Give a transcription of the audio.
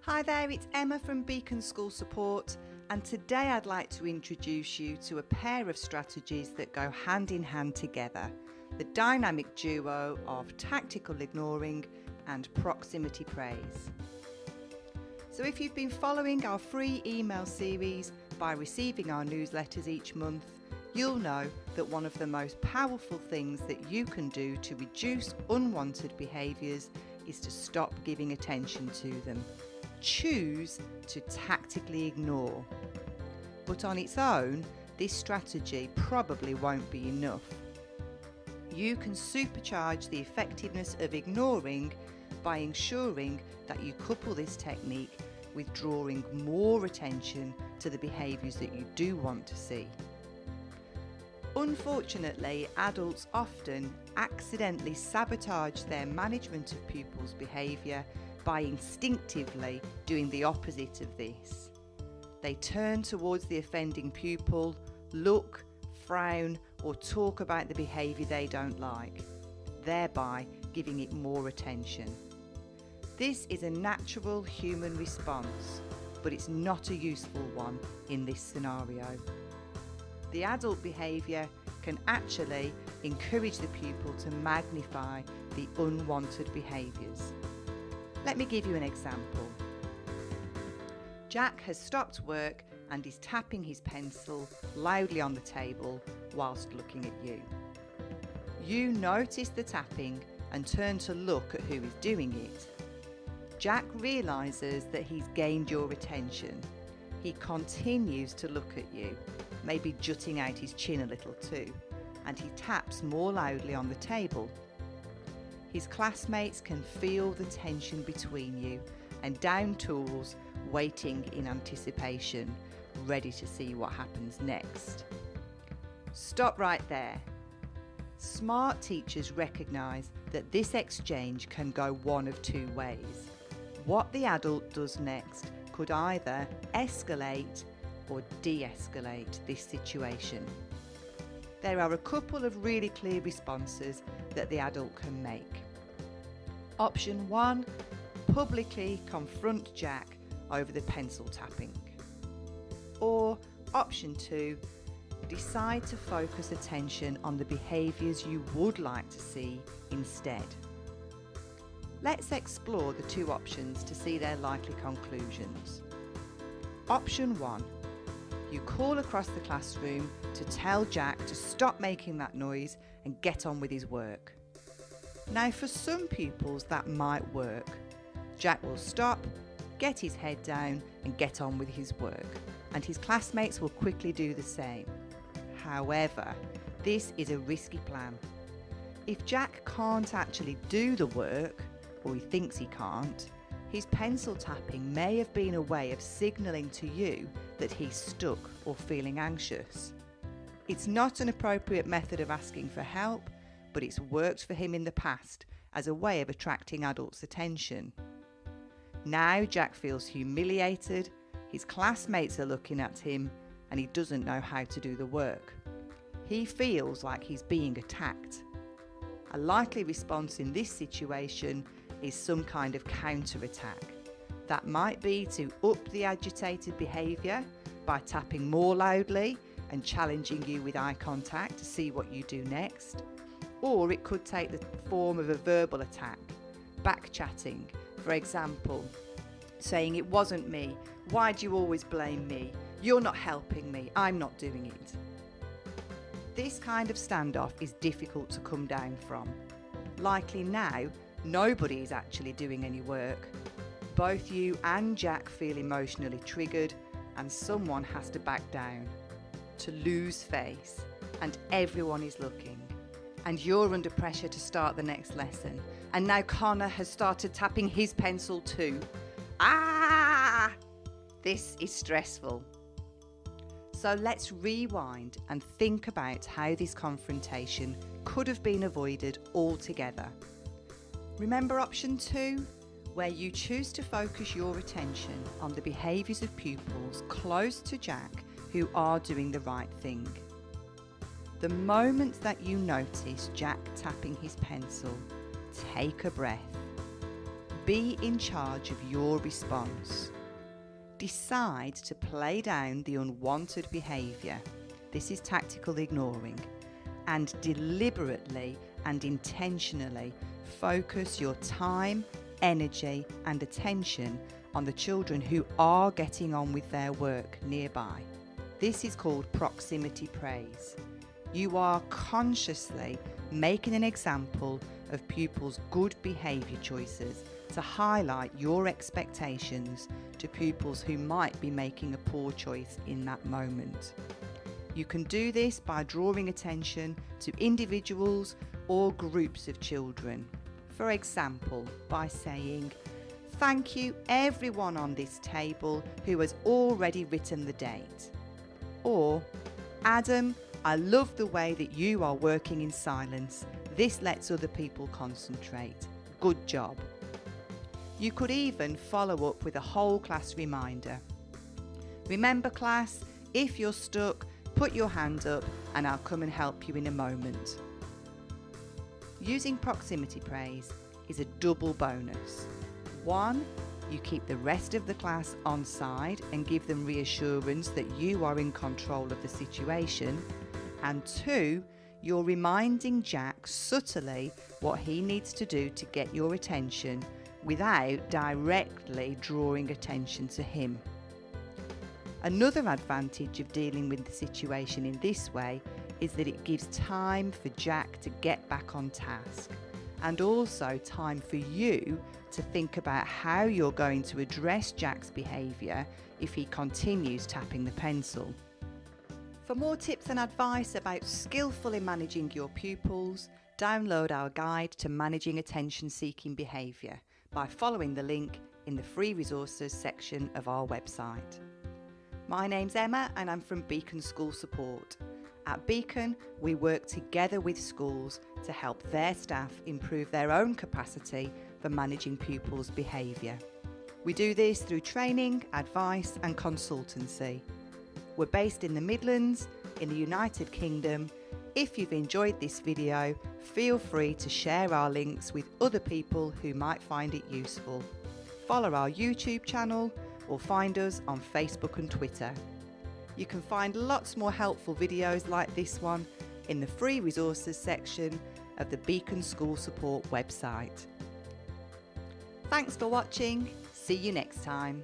Hi there, it's Emma from Beacon School Support, and today I'd like to introduce you to a pair of strategies that go hand in hand together, the dynamic duo of tactical ignoring and proximity praise. So if you've been following our free email series by receiving our newsletters each month, you'll know that one of the most powerful things that you can do to reduce unwanted behaviours is to stop giving attention to them. Choose to tactically ignore. But on its own, this strategy probably won't be enough. You can supercharge the effectiveness of ignoring by ensuring that you couple this technique with drawing more attention to the behaviours that you do want to see. Unfortunately, adults often accidentally sabotage their management of pupils' behaviour by instinctively doing the opposite of this. They turn towards the offending pupil, look, frown, or talk about the behaviour they don't like, thereby giving it more attention. This is a natural human response, but it's not a useful one in this scenario. The adult behaviour can actually encourage the pupil to magnify the unwanted behaviours. Let me give you an example. Jack has stopped work and is tapping his pencil loudly on the table whilst looking at you. You notice the tapping and turn to look at who is doing it. Jack realises that he's gained your attention. He continues to look at you, maybe jutting out his chin a little too, and he taps more loudly on the table. His classmates can feel the tension between you and down tools waiting in anticipation, ready to see what happens next. Stop right there. Smart teachers recognise that this exchange can go one of two ways. What the adult does next could either escalate or de-escalate this situation. There are a couple of really clear responses that the adult can make. Option 1, publicly confront Jack over the pencil tapping. Or option 2, decide to focus attention on the behaviours you would like to see instead. Let's explore the two options to see their likely conclusions. Option 1. You call across the classroom to tell Jack to stop making that noise and get on with his work. Now, for some pupils that might work. Jack will stop, get his head down and get on with his work, and his classmates will quickly do the same. However, this is a risky plan. If Jack can't actually do the work, or he thinks he can't, his pencil tapping may have been a way of signalling to you that he's stuck or feeling anxious. It's not an appropriate method of asking for help, but it's worked for him in the past as a way of attracting adults' attention. Now Jack feels humiliated, his classmates are looking at him, and he doesn't know how to do the work. He feels like he's being attacked. A likely response in this situation is some kind of counter-attack. That might be to up the agitated behaviour by tapping more loudly and challenging you with eye contact to see what you do next. Or it could take the form of a verbal attack, back-chatting, for example, saying it wasn't me, why do you always blame me, you're not helping me, I'm not doing it. This kind of standoff is difficult to come down from. Likely now, nobody is actually doing any work. Both you and Jack feel emotionally triggered and someone has to back down, to lose face, and everyone is looking. And you're under pressure to start the next lesson. And now Connor has started tapping his pencil too. Ah! This is stressful. So let's rewind and think about how this confrontation could have been avoided altogether. Remember option 2, where you choose to focus your attention on the behaviours of pupils close to Jack who are doing the right thing. The moment that you notice Jack tapping his pencil, take a breath. be in charge of your response. Decide to play down the unwanted behaviour. This is tactical ignoring. And deliberately and intentionally focus your time, energy and attention on the children who are getting on with their work nearby. This is called proximity praise. You are consciously making an example of pupils' good behaviour choices to highlight your expectations to pupils who might be making a poor choice in that moment. You can do this by drawing attention to individuals or groups of children. For example, by saying, "Thank you everyone on this table who has already written the date." Or, "Adam, I love the way that you are working in silence. This lets other people concentrate. Good job." You could even follow up with a whole class reminder. "Remember class, if you're stuck, put your hand up and I'll come and help you in a moment." Using proximity praise is a double bonus. One, you keep the rest of the class on side and give them reassurance that you are in control of the situation. And two, you're reminding Jack subtly what he needs to do to get your attention without directly drawing attention to him. Another advantage of dealing with the situation in this way is that it gives time for Jack to get back on task, and also time for you to think about how you're going to address Jack's behaviour if he continues tapping the pencil. For more tips and advice about skillfully managing your pupils, download our guide to managing attention-seeking behaviour by following the link in the free resources section of our website. My name's Emma and I'm from Beacon School Support. At Beacon, we work together with schools to help their staff improve their own capacity for managing pupils' behaviour. We do this through training, advice and consultancy. We're based in the Midlands, in the United Kingdom. If you've enjoyed this video, feel free to share our links with other people who might find it useful. Follow our YouTube channel or find us on Facebook and Twitter. You can find lots more helpful videos like this one in the free resources section of the Beacon School Support website. Thanks for watching. See you next time.